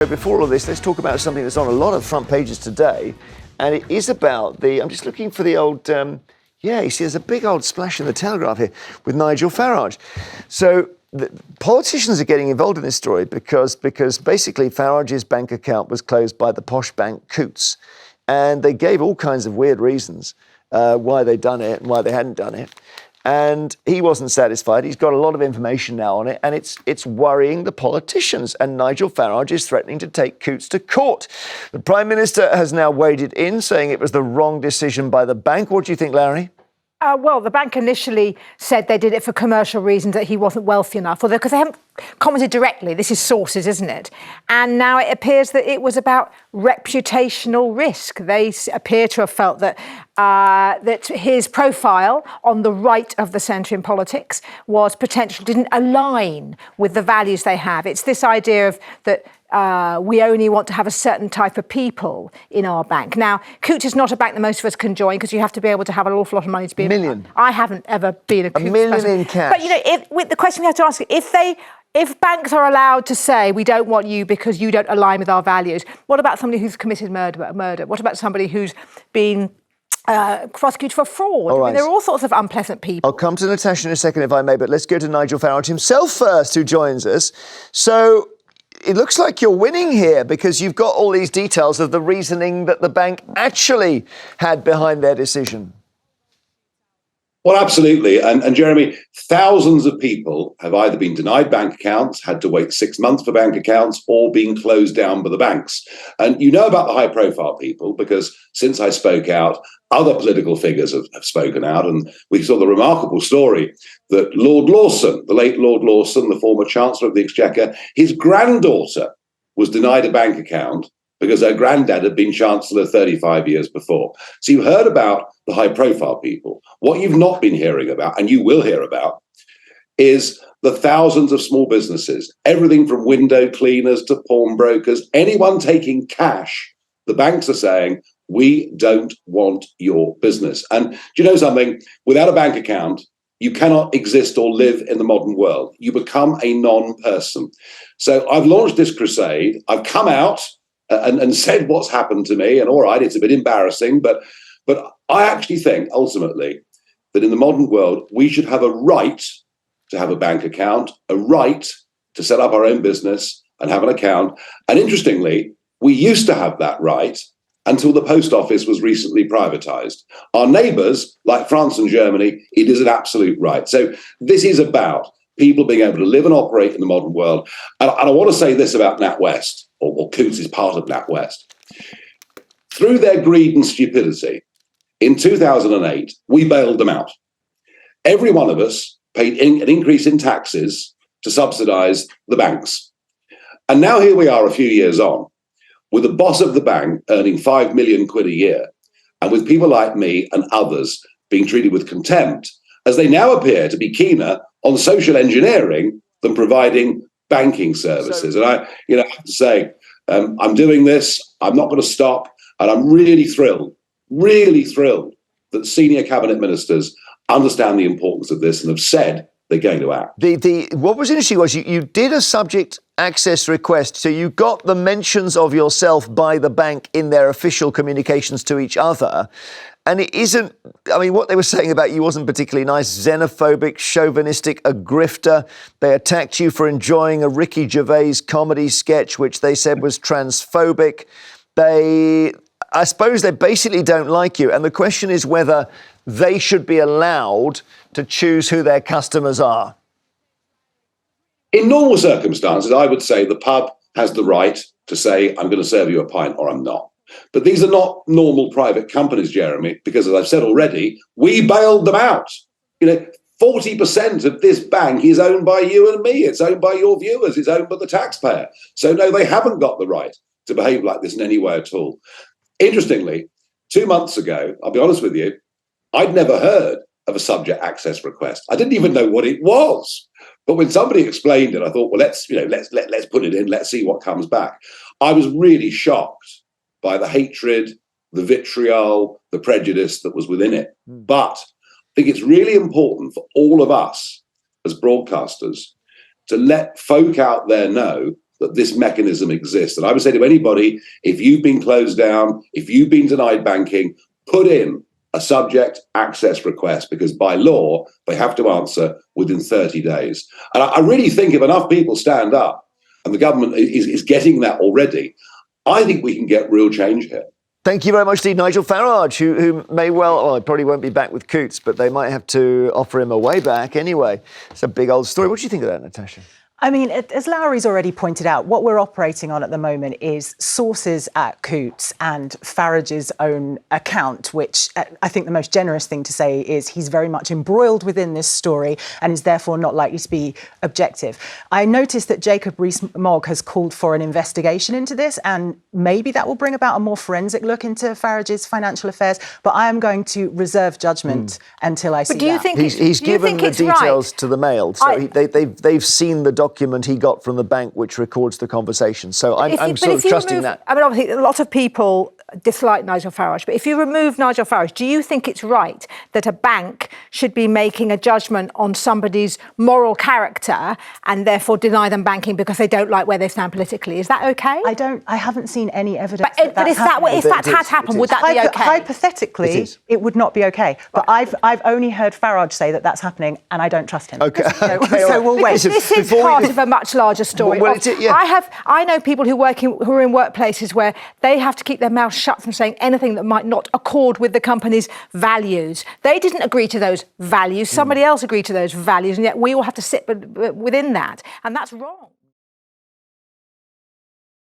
Before all of this, let's talk about something that's on a lot of front pages today, and it is about I'm just looking for the old, you see there's a big old splash in the Telegraph here with Nigel Farage. So the politicians are getting involved in this story because basically Farage's bank account was closed by the posh bank Coutts, and they gave all kinds of weird reasons why they'd done it and why they hadn't done it. And he wasn't satisfied. He's got a lot of information now on it, and it's worrying the politicians. And Nigel Farage is threatening to take Coutts to court. The Prime Minister has now waded in, saying it was the wrong decision by the bank. What do you think, Lowri? Well, the bank initially said they did it for commercial reasons, that he wasn't wealthy enough, because they haven't commented directly. This is sources, isn't it? And now it appears that it was about reputational risk. They appear to have felt that that his profile on the right of the centre in politics didn't align with the values they have. It's this idea of that we only want to have a certain type of people in our bank. Now, Coutts is not a bank that most of us can join, because you have to be able to have an awful lot of money to be in a million. I haven't ever been a Coutts million person. In cash. But with the question we have to ask, if banks are allowed to say we don't want you because you don't align with our values, what about somebody who's committed murder? What about somebody who's been prosecuted for fraud? Right. I mean, there are all sorts of unpleasant people. I'll come to Natasha in a second, if I may, but let's go to Nigel Farage himself first, who joins us. So it looks like you're winning here, because you've got all these details of the reasoning that the bank actually had behind their decision. Well, absolutely. And Jeremy, thousands of people have either been denied bank accounts, had to wait 6 months for bank accounts, or been closed down by the banks. And you know about the high profile people, because since I spoke out, other political figures have spoken out. And we saw the remarkable story that Lord Lawson, the late Lord Lawson, the former Chancellor of the Exchequer, his granddaughter was denied a bank account because her granddad had been Chancellor 35 years before. So you heard about the high-profile people. What you've not been hearing about, and you will hear about, is the thousands of small businesses, everything from window cleaners to pawnbrokers, anyone taking cash. The banks are saying, we don't want your business. And do you know something? Without a bank account, you cannot exist or live in the modern world. You become a non-person. So I've launched this crusade. I've come out and said what's happened to me, and all right, it's a bit embarrassing, but I actually think ultimately that in the modern world we should have a right to have a bank account, a right to set up our own business and have an account. And interestingly, we used to have that right until the post office was recently privatized. Our neighbors, like France and Germany, it is an absolute right. So this is about people being able to live and operate in the modern world. And I want to say this about NatWest, or Coutts is part of NatWest. Through their greed and stupidity, in 2008, we bailed them out. Every one of us paid an increase in taxes to subsidize the banks. And now here we are a few years on, with the boss of the bank earning 5 million quid a year, and with people like me and others being treated with contempt, as they now appear to be keener on social engineering than providing banking services. And I have to say, I'm doing this, I'm not going to stop, and I'm really thrilled that senior cabinet ministers understand the importance of this and have said they're going to act. What was interesting was you did a subject access request, so you got the mentions of yourself by the bank in their official communications to each other. And it isn't, what they were saying about you wasn't particularly nice. Xenophobic, chauvinistic, a grifter. They attacked you for enjoying a Ricky Gervais comedy sketch, which they said was transphobic. I suppose they basically don't like you. And the question is whether they should be allowed to choose who their customers are. In normal circumstances, I would say the pub has the right to say, I'm going to serve you a pint or I'm not. But these are not normal private companies, Jeremy, because as I've said already, we bailed them out. 40% of this bank is owned by you and me. It's owned by your viewers. It's owned by the taxpayer. So no, they haven't got the right to behave like this in any way at all. Interestingly, 2 months ago, I'll be honest with you, I'd never heard of a subject access request. I didn't even know what it was. But when somebody explained it, I thought, well, let's put it in. Let's see what comes back. I was really shocked by the hatred, the vitriol, the prejudice that was within it. But I think it's really important for all of us as broadcasters to let folk out there know that this mechanism exists. And I would say to anybody, if you've been closed down, if you've been denied banking, put in a subject access request, because by law, they have to answer within 30 days. And I really think if enough people stand up, and the government is getting that already, I think we can get real change here. Thank you very much to Nigel Farage, who may well, he probably won't be back with Coutts, but they might have to offer him a way back anyway. It's a big old story. What do you think of that, Natasha? I mean, as Lowri's already pointed out, what we're operating on at the moment is sources at Coutts and Farage's own account, which I think the most generous thing to say is he's very much embroiled within this story and is therefore not likely to be objective. I noticed that Jacob Rees-Mogg has called for an investigation into this, and maybe that will bring about a more forensic look into Farage's financial affairs, but I am going to reserve judgment until I see that. But do you think he's given the details to the Mail, so they've seen the document he got from the bank which records the conversation. So I'm sort of trusting that. I mean, obviously, a lot of people dislike Nigel Farage, but if you remove Nigel Farage, do you think it's right that a bank should be making a judgment on somebody's moral character and therefore deny them banking because they don't like where they stand politically? Is that okay? I haven't seen any evidence. But if that had happened, would that be okay? Hypothetically, it would not be okay. But I've only heard Farage say that that's happening, and I don't trust him. Okay. So we'll wait. This is part of a much larger story. I know people who are in workplaces where they have to keep their mouths shut from saying anything that might not accord with the company's values. They didn't agree to those values. Somebody else agreed to those values, and yet we all have to sit within that. And that's wrong.